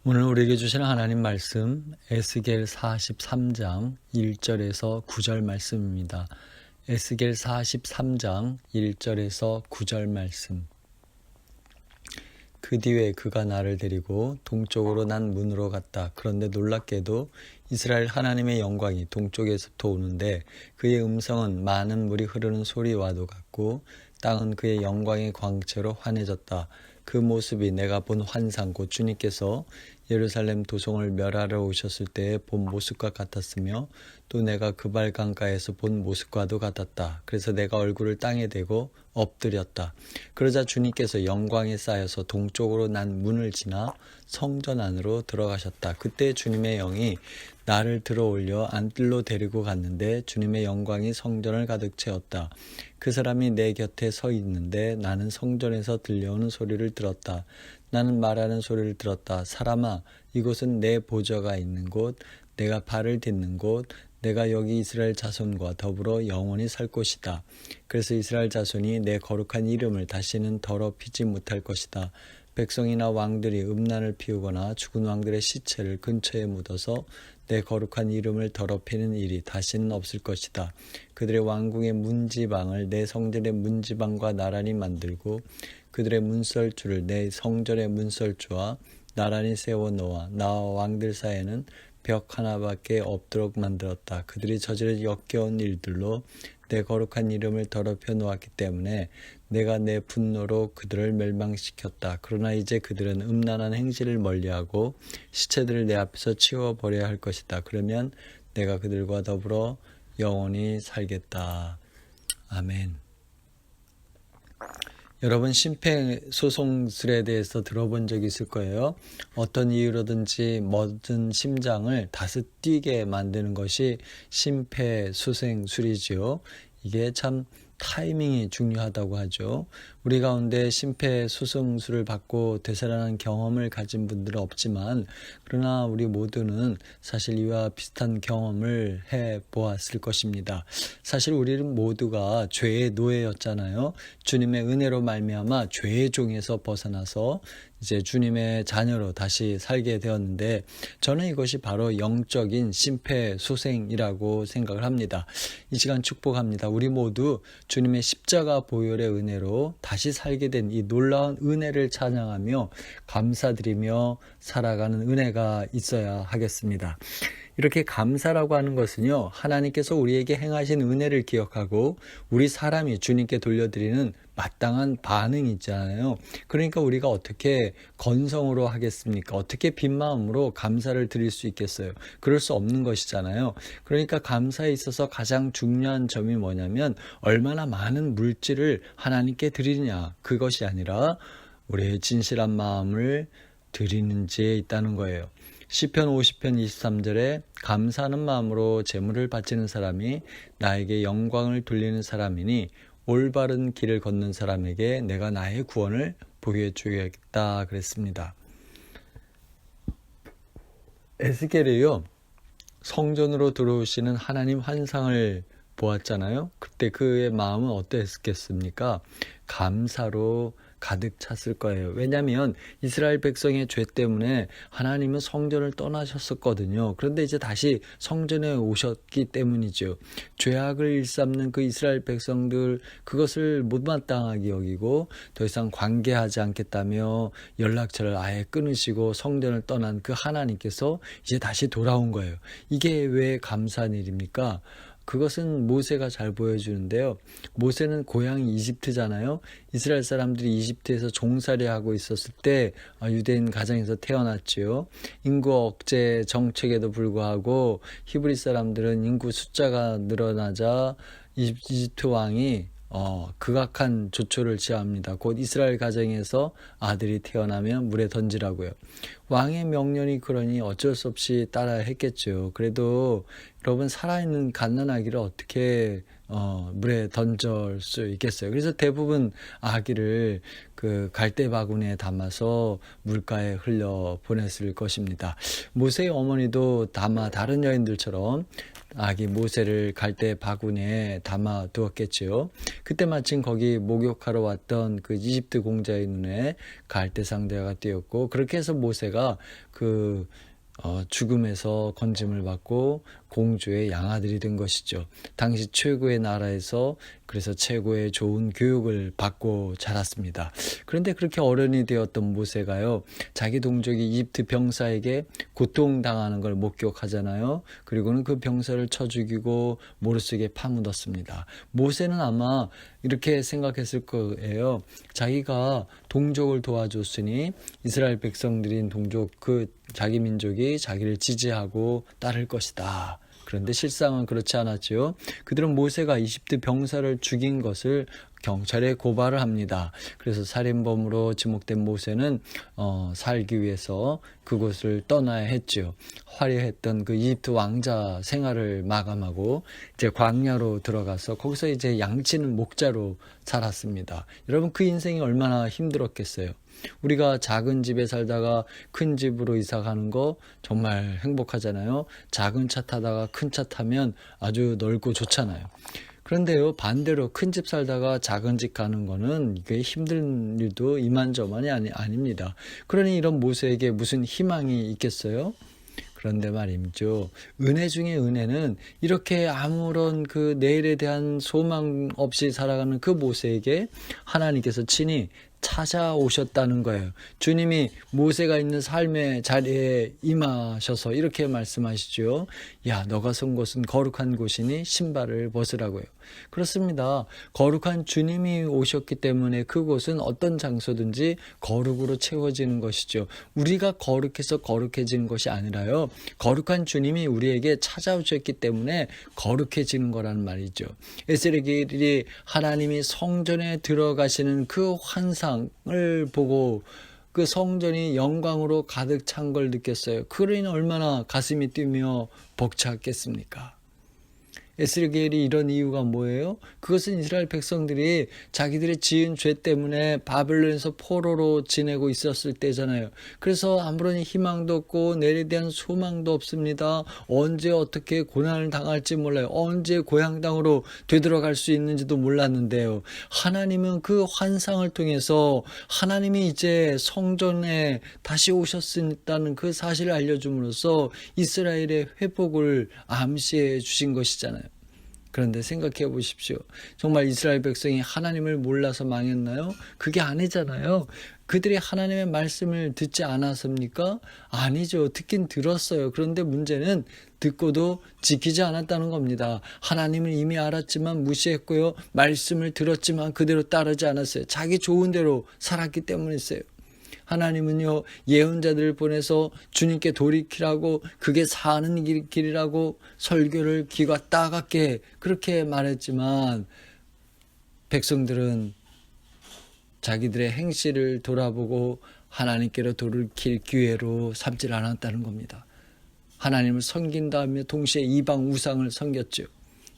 오늘 우리에게 주시는 하나님 말씀 에스겔 43장 1절에서 9절 말씀입니다. 에스겔 43장 1절에서 9절 말씀. 그 뒤에 그가 나를 데리고 동쪽으로 난 문으로 갔다. 그런데 놀랍게도 이스라엘 하나님의 영광이 동쪽에서부터 오는데 그의 음성은 많은 물이 흐르는 소리와도 같고 땅은 그의 영광의 광채로 환해졌다. 그 모습이 내가 본 환상 곧 주님께서 예루살렘 도성을 멸하러 오셨을 때의 본 모습과 같았으며 또 내가 그발 강가에서 본 모습과도 같았다. 그래서 내가 얼굴을 땅에 대고 엎드렸다. 그러자 주님께서 영광에 쌓여서 동쪽으로 난 문을 지나 성전 안으로 들어가셨다. 그때 주님의 영이 나를 들어올려 안뜰로 데리고 갔는데 주님의 영광이 성전을 가득 채웠다. 그 사람이 내 곁에 서 있는데 나는 성전에서 들려오는 소리를 들었다. 나는 말하는 소리를 들었다. 사람아, 이곳은 내 보좌가 있는 곳, 내가 발을 딛는 곳, 내가 여기 이스라엘 자손과 더불어 영원히 살 곳이다. 그래서 이스라엘 자손이 내 거룩한 이름을 다시는 더럽히지 못할 것이다. 백성이나 왕들이 음란을 피우거나 죽은 왕들의 시체를 근처에 묻어서 내 거룩한 이름을 더럽히는 일이 다시는 없을 것이다. 그들의 왕궁의 문지방을 내 성전의 문지방과 나란히 만들고 그들의 문설주를 내 성전의 문설주와 나란히 세워놓아 나와 왕들 사이에는 벽 하나밖에 없도록 만들었다. 그들이 저지른 역겨운 일들로 내 거룩한 이름을 더럽혀 놓았기 때문에 내가 내 분노로 그들을 멸망시켰다. 그러나 이제 그들은 음란한 행실을 멀리하고 시체들을 내 앞에서 치워버려야 할 것이다. 그러면 내가 그들과 더불어 영원히 살겠다. 아멘. 여러분 심폐소생술에 대해서 들어본 적 있을 거예요. 어떤 이유로든지 모든 심장을 다시 뛰게 만드는 것이 심폐소생술이지요. 이게 참 타이밍이 중요하다고 하죠. 우리 가운데 심폐소생술을 받고 되살아난 경험을 가진 분들은 없지만 그러나 우리 모두는 사실 이와 비슷한 경험을 해보았을 것입니다. 사실 우리는 모두가 죄의 노예였잖아요. 주님의 은혜로 말미암아 죄의 종에서 벗어나서 이제 주님의 자녀로 다시 살게 되었는데 저는 이것이 바로 영적인 심폐소생이라고 생각을 합니다. 이 시간 축복합니다. 우리 모두 주님의 십자가 보혈의 은혜로 다시 살게 된 이 놀라운 은혜를 찬양하며 감사드리며 살아가는 은혜가 있어야 하겠습니다. 이렇게 감사라고 하는 것은요, 하나님께서 우리에게 행하신 은혜를 기억하고 우리 사람이 주님께 돌려드리는 마땅한 반응이 있잖아요. 그러니까 우리가 어떻게 건성으로 하겠습니까? 어떻게 빈 마음으로 감사를 드릴 수 있겠어요? 그럴 수 없는 것이잖아요. 그러니까 감사에 있어서 가장 중요한 점이 뭐냐면 얼마나 많은 물질을 하나님께 드리느냐, 그것이 아니라 우리의 진실한 마음을 드리는지에 있다는 거예요. 시편 50편 23절에 감사하는 마음으로 제물을 바치는 사람이 나에게 영광을 돌리는 사람이니 올바른 길을 걷는 사람에게 내가 나의 구원을 보여 주겠다 그랬습니다. 에스겔이요, 성전으로 들어오시는 하나님 환상을 보았잖아요. 그때 그의 마음은 어땠겠습니까? 감사로 가득 찼을 거예요. 왜냐하면 이스라엘 백성의 죄 때문에 하나님은 성전을 떠나셨었거든요. 그런데 이제 다시 성전에 오셨기 때문이죠. 죄악을 일삼는 그 이스라엘 백성들, 그것을 못마땅하게 여기고 더 이상 관계하지 않겠다며 연락처를 아예 끊으시고 성전을 떠난 그 하나님께서 이제 다시 돌아온 거예요. 이게 왜 감사한 일입니까? 그것은 모세가 잘 보여주는데요. 모세는 고향이 이집트잖아요. 이스라엘 사람들이 이집트에서 종살이하고 있었을 때 유대인 가정에서 태어났죠. 인구 억제 정책에도 불구하고 히브리 사람들은 인구 숫자가 늘어나자 이집트 왕이 극악한 조처를 취합니다. 곧 이스라엘 가정에서 아들이 태어나면 물에 던지라고요. 왕의 명령이 그러니 어쩔 수 없이 따라 했겠죠. 그래도 여러분, 살아있는 갓난아기를 어떻게 물에 던질 수 있겠어요. 그래서 대부분 아기를 그 갈대 바구니에 담아서 물가에 흘려 보냈을 것입니다. 모세의 어머니도 다른 여인들처럼 아기 모세를 갈대 바구니에 담아 두었겠지요. 그때 마침 거기 목욕하러 왔던 그 이집트 공자의 눈에 갈대 상대가 띄었고, 그렇게 해서 모세가 죽음에서 건짐을 받고 공주의 양아들이 된 것이죠. 당시 최고의 나라에서 그래서 최고의 좋은 교육을 받고 자랐습니다. 그런데 그렇게 어른이 되었던 모세가요, 자기 동족이 이집트 병사에게 고통당하는 걸 목격하잖아요. 그리고는 그 병사를 쳐 죽이고 모르속에 파묻었습니다. 모세는 아마 이렇게 생각했을 거예요. 자기가 동족을 도와줬으니 이스라엘 백성들인 동족, 자기 민족이 자기를 지지하고 따를 것이다. 그런데 실상은 그렇지 않았지요. 그들은 모세가 이집트 병사를 죽인 것을 경찰에 고발을 합니다. 그래서 살인범으로 지목된 모세는 살기 위해서 그곳을 떠나야 했죠. 화려했던 그 이집트 왕자 생활을 마감하고 이제 광야로 들어가서 거기서 이제 양치는 목자로 살았습니다. 여러분, 그 인생이 얼마나 힘들었겠어요. 우리가 작은 집에 살다가 큰 집으로 이사 가는 거 정말 행복하잖아요. 작은 차 타다가 큰 차 타면 아주 넓고 좋잖아요. 그런데요, 반대로 큰 집 살다가 작은 집 가는 거는 이게 힘든 일도 이만저만이 아닙니다. 그러니 이런 모세에게 무슨 희망이 있겠어요? 그런데 말이죠. 은혜 중에 은혜는 이렇게 아무런 그 내일에 대한 소망 없이 살아가는 그 모세에게 하나님께서 친히 찾아오셨다는 거예요. 주님이 모세가 있는 삶의 자리에 임하셔서 이렇게 말씀하시죠. 야, 너가 선 곳은 거룩한 곳이니 신발을 벗으라고요. 그렇습니다. 거룩한 주님이 오셨기 때문에 그곳은 어떤 장소든지 거룩으로 채워지는 것이죠. 우리가 거룩해서 거룩해지는 것이 아니라요, 거룩한 주님이 우리에게 찾아오셨기 때문에 거룩해지는 거라는 말이죠. 에스겔이 하나님이 성전에 들어가시는 그 환상을 보고 그 성전이 영광으로 가득 찬 걸 느꼈어요. 그러니 얼마나 가슴이 뛰며 벅찼겠습니까? 에스겔이 이런 이유가 뭐예요? 그것은 이스라엘 백성들이 자기들의 지은 죄 때문에 바벨론에서 포로로 지내고 있었을 때잖아요. 그래서 아무런 희망도 없고 내일에 대한 소망도 없습니다. 언제 어떻게 고난을 당할지 몰라요. 언제 고향 땅으로 되돌아갈 수 있는지도 몰랐는데요. 하나님은 그 환상을 통해서 하나님이 이제 성전에 다시 오셨다는 그 사실을 알려줌으로써 이스라엘의 회복을 암시해 주신 것이잖아요. 그런데 생각해 보십시오. 정말 이스라엘 백성이 하나님을 몰라서 망했나요? 그게 아니잖아요. 그들이 하나님의 말씀을 듣지 않았습니까? 아니죠. 듣긴 들었어요. 그런데 문제는 듣고도 지키지 않았다는 겁니다. 하나님을 이미 알았지만 무시했고요. 말씀을 들었지만 그대로 따르지 않았어요. 자기 좋은 대로 살았기 때문이었어요. 하나님은요, 예언자들을 보내서 주님께 돌이키라고, 그게 사는 길이라고 설교를 귀가 따갑게 그렇게 말했지만 백성들은 자기들의 행실을 돌아보고 하나님께로 돌이킬 기회로 삼지 않았다는 겁니다. 하나님을 섬긴다며 동시에 이방 우상을 섬겼죠.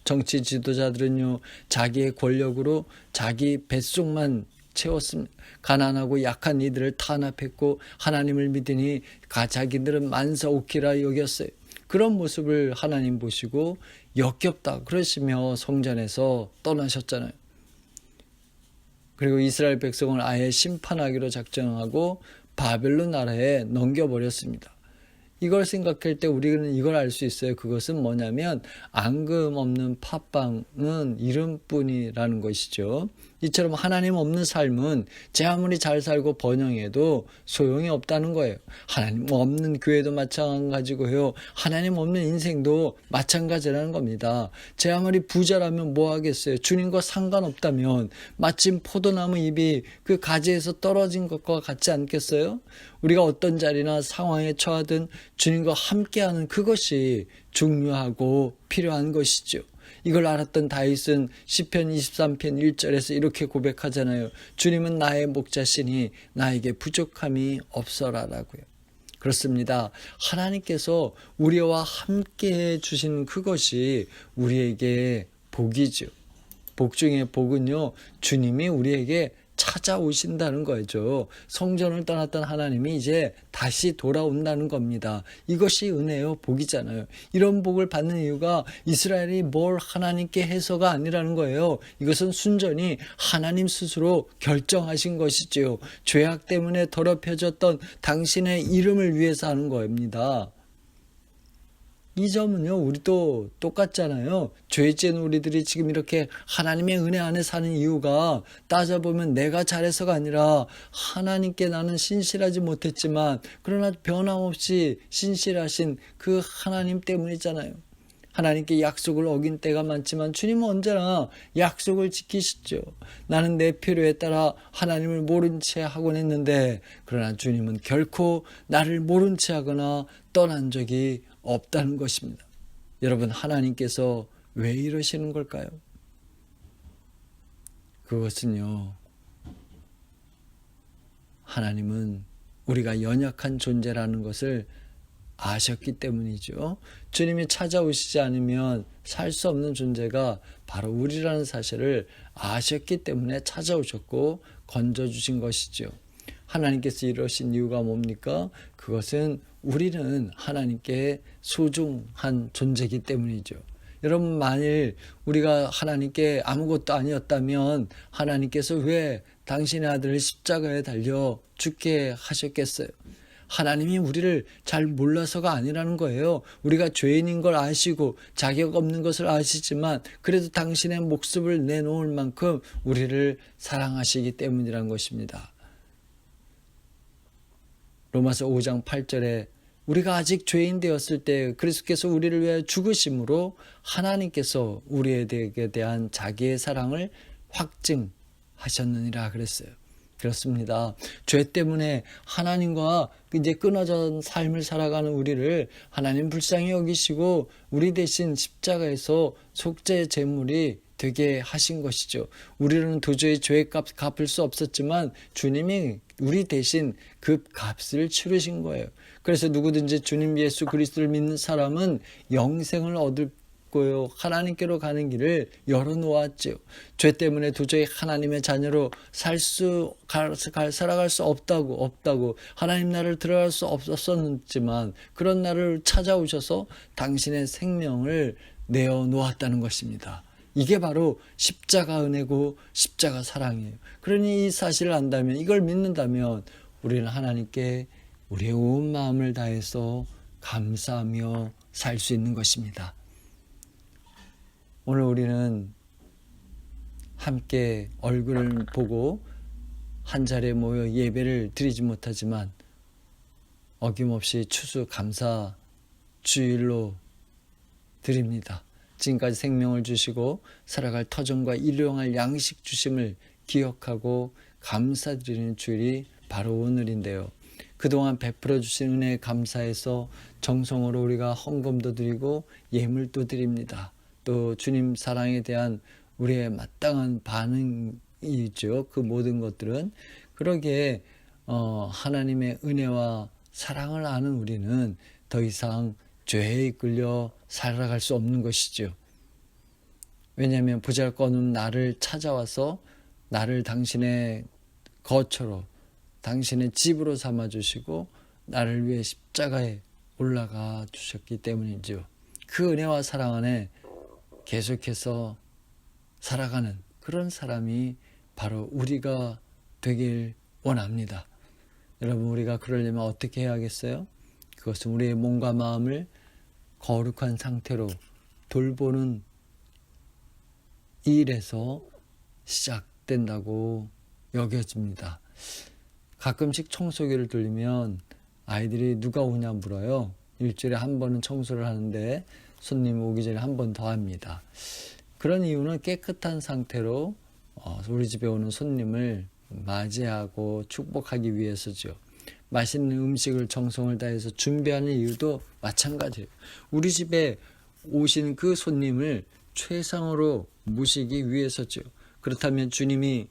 정치 지도자들은요, 자기의 권력으로 자기 뱃속만 채웠습니다. 가난하고 약한 이들을 탄압했고 하나님을 믿으니 자기들은 만사오키라 여겼어요. 그런 모습을 하나님 보시고 역겹다 그러시며 성전에서 떠나셨잖아요. 그리고 이스라엘 백성을 아예 심판하기로 작정하고 바벨론 나라에 넘겨버렸습니다. 이걸 생각할 때 우리는 이걸 알 수 있어요. 그것은 뭐냐면 앙금 없는 팥빵은 이름뿐이라는 것이죠. 이처럼 하나님 없는 삶은 제 아무리 잘 살고 번영해도 소용이 없다는 거예요. 하나님 없는 교회도 마찬가지고요. 하나님 없는 인생도 마찬가지라는 겁니다. 제 아무리 부자라면 뭐 하겠어요. 주님과 상관없다면 마침 포도나무 잎이 그 가지에서 떨어진 것과 같지 않겠어요? 우리가 어떤 자리나 상황에 처하든 주님과 함께하는 그것이 중요하고 필요한 것이죠. 이걸 알았던 다윗은 시편 23편 1절에서 이렇게 고백하잖아요. 주님은 나의 목자시니 나에게 부족함이 없어라라고요. 그렇습니다. 하나님께서 우리와 함께 해주신 그것이 우리에게 복이죠. 복 중에 복은요, 주님이 우리에게 찾아오신다는 거죠. 성전을 떠났던 하나님이 이제 다시 돌아온다는 겁니다. 이것이 은혜요, 복이잖아요. 이런 복을 받는 이유가 이스라엘이 뭘 하나님께 해서가 아니라는 거예요. 이것은 순전히 하나님 스스로 결정하신 것이지요. 죄악 때문에 더럽혀졌던 당신의 이름을 위해서 하는 겁니다. 이 점은요, 우리도 똑같잖아요. 죄 지은 우리들이 지금 이렇게 하나님의 은혜 안에 사는 이유가 따져보면 내가 잘해서가 아니라 하나님께 나는 신실하지 못했지만 그러나 변함없이 신실하신 그 하나님 때문이잖아요. 하나님께 약속을 어긴 때가 많지만 주님은 언제나 약속을 지키시죠. 나는 내 필요에 따라 하나님을 모른 채 하곤 했는데 그러나 주님은 결코 나를 모른 채 하거나 떠난 적이 없다는 것입니다. 여러분, 하나님께서 왜 이러시는 걸까요? 그것은요, 하나님은 우리가 연약한 존재라는 것을 아셨기 때문이죠. 주님이 찾아오시지 않으면 살 수 없는 존재가 바로 우리라는 사실을 아셨기 때문에 찾아오셨고 건져주신 것이죠. 하나님께서 이러신 이유가 뭡니까? 그것은 우리는 하나님께 소중한 존재이기 때문이죠. 여러분, 만일 우리가 하나님께 아무것도 아니었다면 하나님께서 왜 당신의 아들을 십자가에 달려 죽게 하셨겠어요? 하나님이 우리를 잘 몰라서가 아니라는 거예요. 우리가 죄인인 걸 아시고 자격 없는 것을 아시지만 그래도 당신의 목숨을 내놓을 만큼 우리를 사랑하시기 때문이라는 것입니다. 로마서 5장 8절에 우리가 아직 죄인 되었을 때 그리스도께서 우리를 위하여 죽으심으로 하나님께서 우리에게 대한 자기의 사랑을 확증하셨느니라 그랬어요. 그렇습니다. 죄 때문에 하나님과 이제 끊어진 삶을 살아가는 우리를 하나님 불쌍히 여기시고 우리 대신 십자가에서 속죄 제물이 되게 하신 것이죠. 우리는 도저히 죄값 갚을 수 없었지만 주님이 우리 대신 그 값을 치르신 거예요. 그래서 누구든지 주님 예수 그리스도를 믿는 사람은 영생을 얻을 거요, 하나님께로 가는 길을 열어놓았죠. 죄 때문에 도저히 하나님의 자녀로 살아갈 수 없다고 하나님 나라를 들어갈 수 없었지만 그런 나를 찾아오셔서 당신의 생명을 내어놓았다는 것입니다. 이게 바로 십자가 은혜고 십자가 사랑이에요. 그러니 이 사실을 안다면, 이걸 믿는다면 우리는 하나님께 우리의 온 마음을 다해서 감사하며 살 수 있는 것입니다. 오늘 우리는 함께 얼굴을 보고 한 자리에 모여 예배를 드리지 못하지만 어김없이 추수 감사 주일로 드립니다. 지금까지 생명을 주시고 살아갈 터전과 일용할 양식 주심을 기억하고 감사드리는 주일이 바로 오늘인데요. 그동안 베풀어 주신 은혜에 감사해서 정성으로 우리가 헌금도 드리고 예물도 드립니다. 또 주님 사랑에 대한 우리의 마땅한 반응이죠. 그 모든 것들은 그러기에 하나님의 은혜와 사랑을 아는 우리는 더 이상 죄에 이끌려 살아갈 수 없는 것이죠. 왜냐하면 보잘것없는 나를 찾아와서 나를 당신의 거처로, 당신의 집으로 삼아주시고 나를 위해 십자가에 올라가 주셨기 때문이죠. 그 은혜와 사랑 안에 계속해서 살아가는 그런 사람이 바로 우리가 되길 원합니다. 여러분, 우리가 그러려면 어떻게 해야겠어요? 그것은 우리의 몸과 마음을 거룩한 상태로 돌보는 일에서 시작된다고 여겨집니다. 가끔씩 청소기를 돌리면 아이들이 누가 오냐 물어요. 일주일에 한 번은 청소를 하는데 손님 오기 전에 한 번 더 합니다. 그런 이유는 깨끗한 상태로 우리 집에 오는 손님을 맞이하고 축복하기 위해서죠. 맛있는 음식을 정성을 다해서 준비하는 이유도 마찬가지예요. 우리 집에 오신 그 손님을 최상으로 모시기 위해서죠. 그렇다면 주님이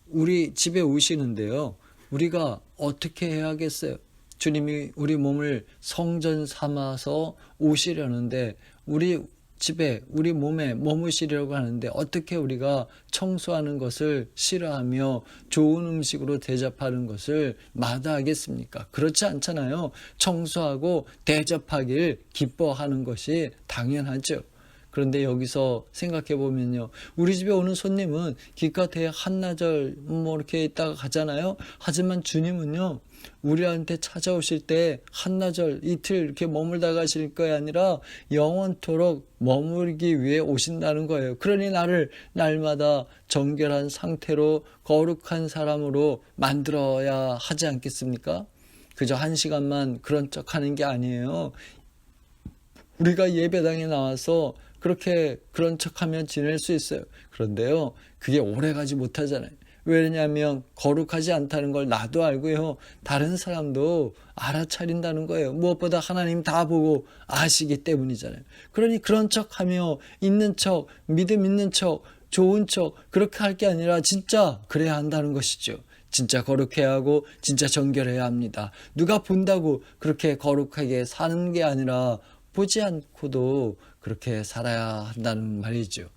우리 집에 오시는데요, 우리가 어떻게 해야겠어요? 주님이 우리 몸을 성전 삼아서 오시려는데 우리 집에 우리 몸에 머무시려고 하는데 어떻게 우리가 청소하는 것을 싫어하며 좋은 음식으로 대접하는 것을 마다하겠습니까? 그렇지 않잖아요. 청소하고 대접하길 기뻐하는 것이 당연하죠. 그런데 여기서 생각해 보면요, 우리 집에 오는 손님은 기껏해야 한나절 이렇게 있다가 가잖아요. 하지만 주님은요, 우리한테 찾아오실 때 한나절 이틀 이렇게 머물다 가실 거 아니라 영원토록 머물기 위해 오신다는 거예요. 그러니 나를 날마다 정결한 상태로 거룩한 사람으로 만들어야 하지 않겠습니까? 그저 한 시간만 그런 척하는 게 아니에요. 우리가 예배당에 나와서 그렇게 그런 척하면 지낼 수 있어요. 그런데요, 그게 오래가지 못하잖아요. 왜냐하면 거룩하지 않다는 걸 나도 알고요, 다른 사람도 알아차린다는 거예요. 무엇보다 하나님 다 보고 아시기 때문이잖아요. 그러니 그런 척하며 있는 척, 믿음 있는 척, 좋은 척 그렇게 할 게 아니라 진짜 그래야 한다는 것이죠. 진짜 거룩해야 하고 진짜 정결해야 합니다. 누가 본다고 그렇게 거룩하게 사는 게 아니라 보지 않고도 그렇게 살아야 한다는 말이죠.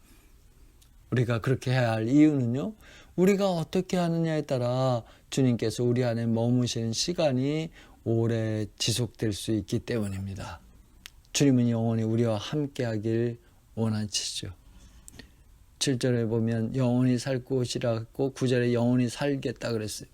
우리가 그렇게 해야 할 이유는요, 우리가 어떻게 하느냐에 따라 주님께서 우리 안에 머무시는 시간이 오래 지속될 수 있기 때문입니다. 주님은 영원히 우리와 함께 하길 원하시죠. 7절에 보면 영원히 살 곳이라고 9절에 영원히 살겠다 그랬어요.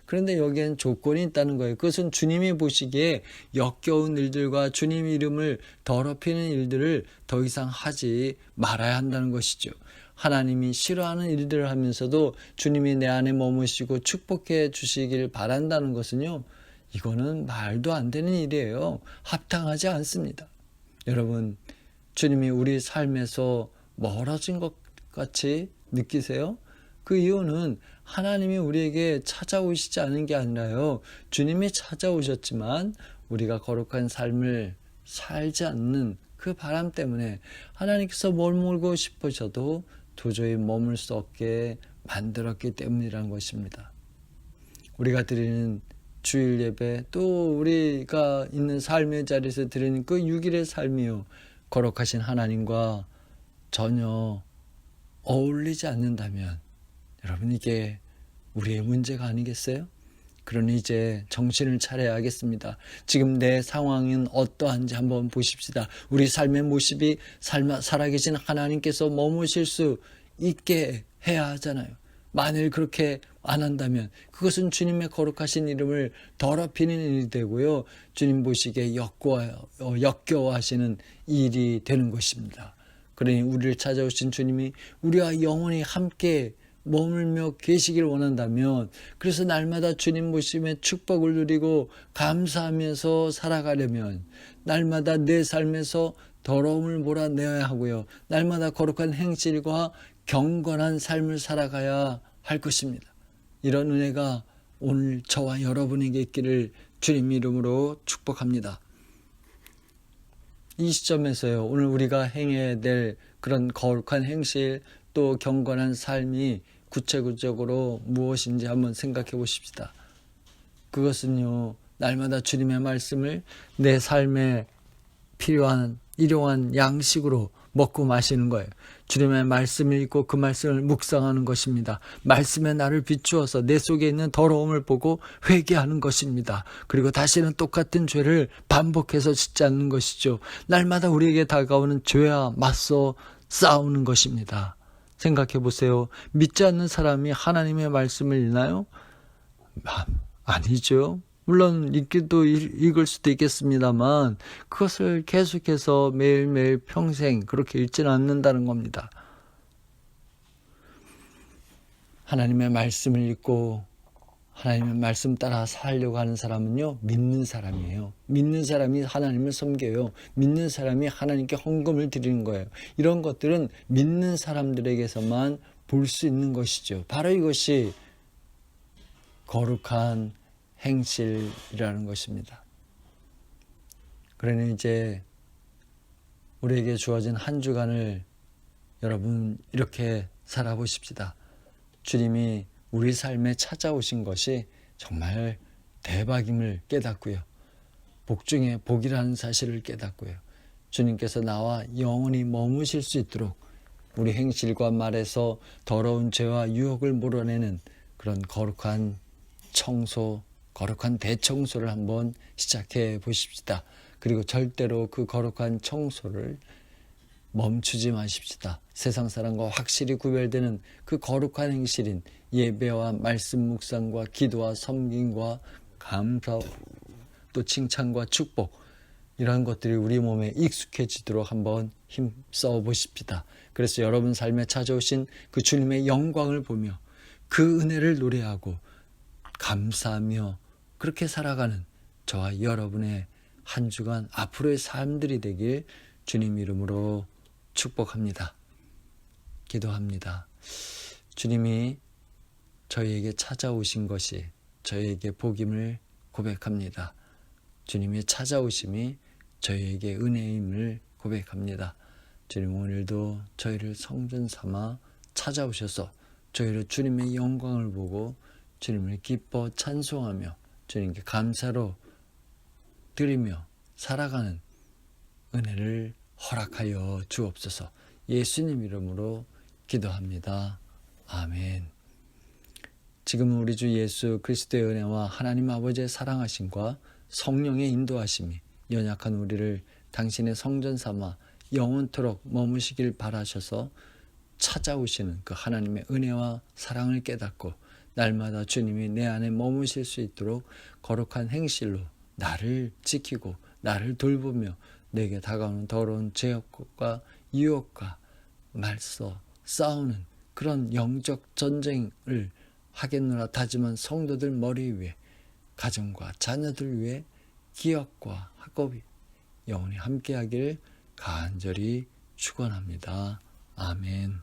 그런데 여기엔 조건이 있다는 거예요. 그것은 주님이 보시기에 역겨운 일들과 주님 이름을 더럽히는 일들을 더 이상 하지 말아야 한다는 것이죠. 하나님이 싫어하는 일들을 하면서도 주님이 내 안에 머무시고 축복해 주시길 바란다는 것은요, 이거는 말도 안 되는 일이에요. 합당하지 않습니다. 여러분, 주님이 우리 삶에서 멀어진 것 같이 느끼세요? 그 이유는 하나님이 우리에게 찾아오시지 않은 게 아니라요, 주님이 찾아오셨지만 우리가 거룩한 삶을 살지 않는 그 바람 때문에 하나님께서 머물고 싶으셔도 도저히 머물 수 없게 만들었기 때문이라는 것입니다. 우리가 드리는 주일 예배, 또 우리가 있는 삶의 자리에서 드리는 그 6일의 삶이요, 거룩하신 하나님과 전혀 어울리지 않는다면 여러분, 이게 우리의 문제가 아니겠어요? 그러니 이제 정신을 차려야겠습니다. 지금 내 상황은 어떠한지 한번 보십시다. 우리 삶의 모습이 살아계신 하나님께서 머무실 수 있게 해야 하잖아요. 만일 그렇게 안 한다면 그것은 주님의 거룩하신 이름을 더럽히는 일이 되고요, 주님 보시기에 역겨워하시는 일이 되는 것입니다. 그러니 우리를 찾아오신 주님이 우리와 영원히 함께 머물며 계시길 원한다면, 그래서 날마다 주님 보심의 축복을 누리고 감사하면서 살아가려면 날마다 내 삶에서 더러움을 몰아내야 하고요, 날마다 거룩한 행실과 경건한 삶을 살아가야 할 것입니다. 이런 은혜가 오늘 저와 여러분에게 있기를 주님 이름으로 축복합니다. 이 시점에서요, 오늘 우리가 행해야 될 그런 거룩한 행실, 또 경건한 삶이 구체적으로 무엇인지 한번 생각해 보십시다. 그것은요, 날마다 주님의 말씀을 내 삶에 필요한 일용한 양식으로 먹고 마시는 거예요. 주님의 말씀을 읽고 그 말씀을 묵상하는 것입니다. 말씀에 나를 비추어서 내 속에 있는 더러움을 보고 회개하는 것입니다. 그리고 다시는 똑같은 죄를 반복해서 짓지 않는 것이죠. 날마다 우리에게 다가오는 죄와 맞서 싸우는 것입니다. 생각해 보세요. 믿지 않는 사람이 하나님의 말씀을 읽나요? 아니죠. 물론 읽을 수도 있겠습니다만 그것을 계속해서 매일매일 평생 그렇게 읽지는 않는다는 겁니다. 하나님의 말씀을 읽고 하나님의 말씀 따라 살려고 하는 사람은요, 믿는 사람이에요. 믿는 사람이 하나님을 섬겨요. 믿는 사람이 하나님께 헌금을 드리는 거예요. 이런 것들은 믿는 사람들에게서만 볼 수 있는 것이죠. 바로 이것이 거룩한 행실이라는 것입니다. 그러니 이제 우리에게 주어진 한 주간을 여러분 이렇게 살아보십시다. 주님이 우리 삶에 찾아오신 것이 정말 대박임을 깨닫고요, 복 중에 복이라는 사실을 깨닫고요, 주님께서 나와 영원히 머무실 수 있도록 우리 행실과 말에서 더러운 죄와 유혹을 몰아내는 그런 거룩한 청소, 거룩한 대청소를 한번 시작해 보십시다. 그리고 절대로 그 거룩한 청소를 멈추지 마십시다. 세상 사람과 확실히 구별되는 그 거룩한 행실인 예배와 말씀 묵상과 기도와 섬김과 감사, 또 칭찬과 축복, 이러한 것들이 우리 몸에 익숙해지도록 한번 힘써 보십시다. 그래서 여러분 삶에 찾아오신 그 주님의 영광을 보며 그 은혜를 노래하고 감사하며 그렇게 살아가는 저와 여러분의 한 주간 앞으로의 삶들이 되길 주님 이름으로 축복합니다. 기도합니다. 주님이 저희에게 찾아오신 것이 저희에게 복임을 고백합니다. 주님의 찾아오심이 저희에게 은혜임을 고백합니다. 주님 오늘도 저희를 성전 삼아 찾아오셔서 저희를 주님의 영광을 보고 주님을 기뻐 찬송하며 주님께 감사로 드리며 살아가는 은혜를 허락하여 주옵소서. 예수님 이름으로 기도합니다. 아멘. 지금 우리 주 예수 그리스도의 은혜와 하나님 아버지의 사랑하심과 성령의 인도하심이 연약한 우리를 당신의 성전 삼아 영원토록 머무시길 바라셔서 찾아오시는 그 하나님의 은혜와 사랑을 깨닫고 날마다 주님이 내 안에 머무실 수 있도록 거룩한 행실로 나를 지키고 나를 돌보며 내게 다가오는 더러운 죄악과 유혹과 말서 싸우는 그런 영적 전쟁을 하겠노라 다짐한 성도들 머리 위에 가정과 자녀들 위해 기억과 학업이 영원히 함께하기를 간절히 축원합니다. 아멘.